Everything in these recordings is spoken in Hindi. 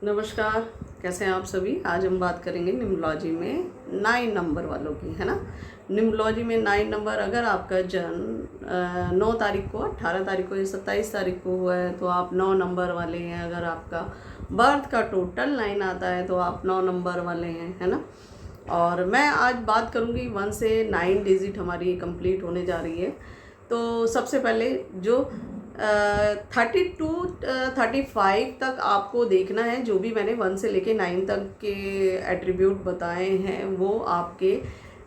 नमस्कार। कैसे हैं आप सभी। आज हम बात करेंगे न्यूमरोलॉजी में 9 नंबर वालों की, है ना। न्यूमरोलॉजी में 9 नंबर, अगर आपका जन्म 9 तारीख को, 18 तारीख को या 27 तारीख को हुआ है तो आप 9 नंबर वाले हैं। अगर आपका बर्थ का टोटल 9 आता है तो आप 9 नंबर वाले हैं, है ना। और मैं आज बात करूँगी 1 से 9 डिजिट हमारी कंप्लीट होने जा रही है। तो सबसे पहले जो 32 35 तक आपको देखना है। जो भी मैंने 1 से लेके 9 तक के एट्रीब्यूट बताए हैं वो आपके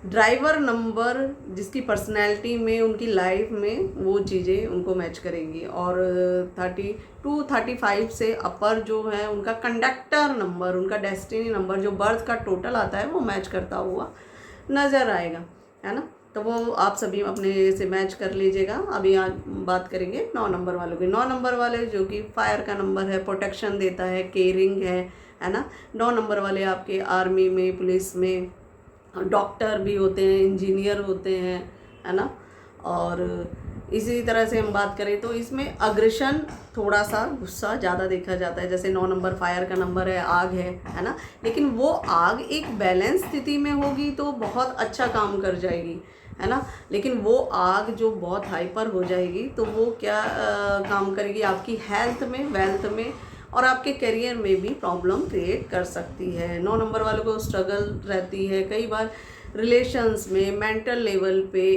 ड्राइवर नंबर, जिसकी पर्सनैलिटी में, उनकी लाइफ में वो चीज़ें उनको मैच करेंगी। और 32 35 से अपर जो है उनका कंडक्टर नंबर, उनका डेस्टिनी नंबर, जो बर्थ का टोटल आता है वो मैच करता हुआ नज़र आएगा, है ना। तो वो आप सभी अपने से मैच कर लीजिएगा। अभी आज बात करेंगे 9 नंबर वालों की। 9 नंबर वाले जो कि फायर का नंबर है, प्रोटेक्शन देता है, केयरिंग है ना। 9 नंबर वाले आपके आर्मी में, पुलिस में, डॉक्टर भी होते हैं, इंजीनियर होते हैं, है ना। और इसी तरह से हम बात करें तो इसमें अग्रेशन, थोड़ा सा गुस्सा ज़्यादा देखा जाता है। जैसे 9 नंबर फायर का नंबर है, आग है ना। लेकिन वो आग एक बैलेंस स्थिति में होगी तो बहुत अच्छा काम कर जाएगी, है ना। लेकिन वो आग जो बहुत हाइपर हो जाएगी तो वो क्या काम करेगी, आपकी हेल्थ में, वेल्थ में और आपके करियर में भी प्रॉब्लम क्रिएट कर सकती है। 9 नंबर वालों को स्ट्रगल रहती है कई बार रिलेशंस में, मेंटल लेवल पे,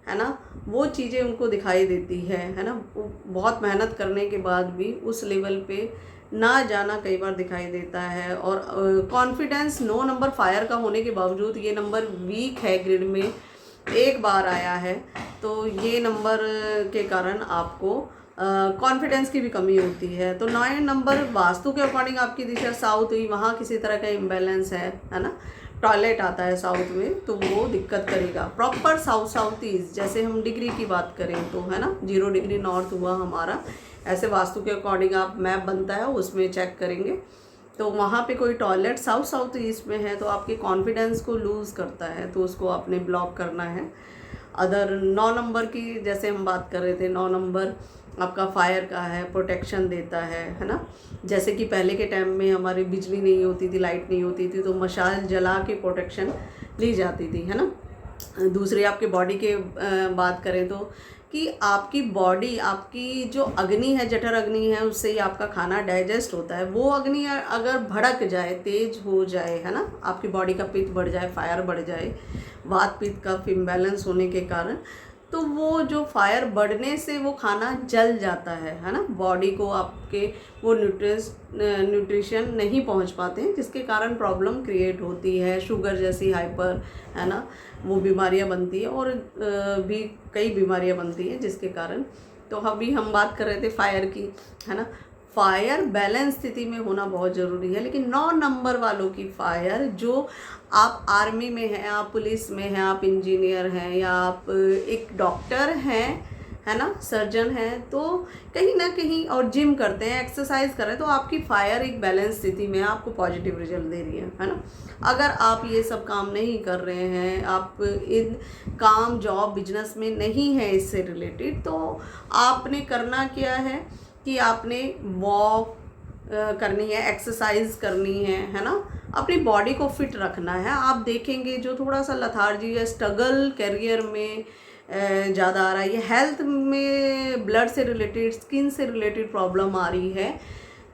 है ना। वो चीज़ें उनको दिखाई देती है ना। बहुत मेहनत करने के बाद भी उस लेवल पे ना जाना कई बार दिखाई देता है। और कॉन्फिडेंस 9 नंबर फायर का होने के बावजूद ये नंबर वीक है, ग्रिड में एक बार आया है। तो ये नंबर के कारण आपको कॉन्फिडेंस की भी कमी होती है। तो 9 नंबर वास्तु के अकॉर्डिंग आपकी दिशा साउथ हुई, वहाँ किसी तरह का इम्बैलेंस है ना। टॉयलेट आता है साउथ में तो वो दिक्कत करेगा। प्रॉपर साउथ साउथ ईस्ट, जैसे हम डिग्री की बात करें तो, है ना, 0 डिग्री नॉर्थ हुआ हमारा। ऐसे वास्तु के अकॉर्डिंग आप मैप बनता है उसमें चेक करेंगे तो वहाँ पे कोई टॉयलेट साउथ साउथ ईस्ट में है तो आपके कॉन्फिडेंस को लूज़ करता है, तो उसको आपने ब्लॉक करना है। अदर 9 नंबर की जैसे हम बात कर रहे थे, 9 नंबर आपका फायर का है, प्रोटेक्शन देता है ना। जैसे कि पहले के टाइम में हमारी बिजली नहीं होती थी, लाइट नहीं होती थी तो मशाल जला के प्रोटेक्शन ली जाती थी, है ना। दूसरे आपके बॉडी के बात करें तो कि आपकी बॉडी, आपकी जो अग्नि है, जठर अग्नि है, उससे ही आपका खाना डाइजेस्ट होता है। वो अग्नि अगर भड़क जाए, तेज हो जाए, है ना, आपकी बॉडी का पित्त बढ़ जाए, फायर बढ़ जाए, वात पित्त का इम्बैलेंस होने के कारण, तो वो जो फायर बढ़ने से वो खाना जल जाता है ना। बॉडी को आपके वो न्यूट्रिशन नहीं पहुंच पाते हैं, जिसके कारण प्रॉब्लम क्रिएट होती है। शुगर जैसी हाइपर, है ना, वो बीमारियां बनती है और भी कई बीमारियां बनती हैं जिसके कारण। तो अभी हम बात कर रहे थे फायर की, है ना। फायर बैलेंस स्थिति में होना बहुत ज़रूरी है। लेकिन 9 नंबर वालों की फायर, जो आप आर्मी में हैं, आप पुलिस में हैं, आप इंजीनियर हैं या आप एक डॉक्टर हैं, है ना, सर्जन हैं, तो कहीं ना कहीं, और जिम करते हैं, एक्सरसाइज कर रहे हैं, तो आपकी फायर एक बैलेंस स्थिति में आपको पॉजिटिव रिजल्ट दे रही है ना। अगर आप ये सब काम नहीं कर रहे हैं, आप इन काम, जॉब, बिजनेस में नहीं है इससे रिलेटेड, तो आपने करना क्या है कि आपने वॉक करनी है, एक्सरसाइज करनी है ना। अपनी बॉडी को फिट रखना है। आप देखेंगे जो थोड़ा सा लथार्जी या स्ट्रगल करियर में ज़्यादा आ रहा है, ये हेल्थ में, ब्लड से रिलेटेड, स्किन से रिलेटेड प्रॉब्लम आ रही है,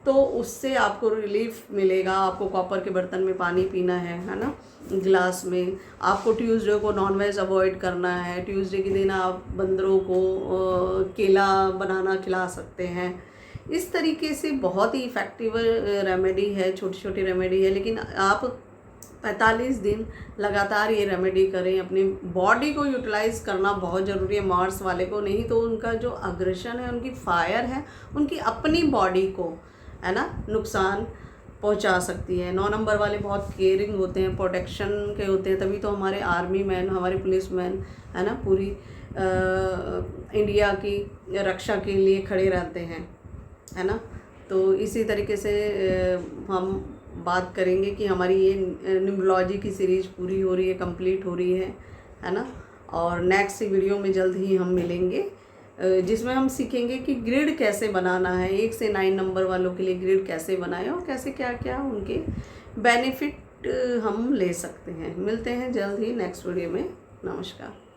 तो उससे आपको रिलीफ मिलेगा। आपको कॉपर के बर्तन में पानी पीना है ना, गिलास में। आपको ट्यूसडे को नॉनवेज अवॉइड करना है। ट्यूसडे के दिन आप बंदरों को केला बनाना खिला सकते हैं। इस तरीके से बहुत ही इफ़ेक्टिव रेमेडी है, छोटी छोटी रेमेडी है। लेकिन आप 45 दिन लगातार ये रेमेडी करें। अपनी बॉडी को यूटिलाइज करना बहुत ज़रूरी है मार्स वाले को, नहीं तो उनका जो अग्रेशन है, उनकी फायर है, उनकी अपनी बॉडी को, है ना, नुकसान पहुंचा सकती है। 9 नंबर वाले बहुत केयरिंग होते हैं, प्रोटेक्शन के होते हैं, तभी तो हमारे आर्मी मैन, हमारे पुलिस मैन, है ना, पूरी इंडिया की रक्षा के लिए खड़े रहते हैं, है ना। तो इसी तरीके से हम बात करेंगे कि हमारी ये न्यूमरोलॉजी की सीरीज पूरी हो रही है, कंप्लीट हो रही है ना। और नेक्स्ट वीडियो में जल्द ही हम मिलेंगे। जिसमें हम सीखेंगे कि ग्रिड कैसे बनाना है, 1 से 9 नंबर वालों के लिए ग्रिड कैसे बनाएं और कैसे क्या क्या उनके बेनिफिट हम ले सकते हैं। मिलते हैं जल्द ही नेक्स्ट वीडियो में। नमस्कार।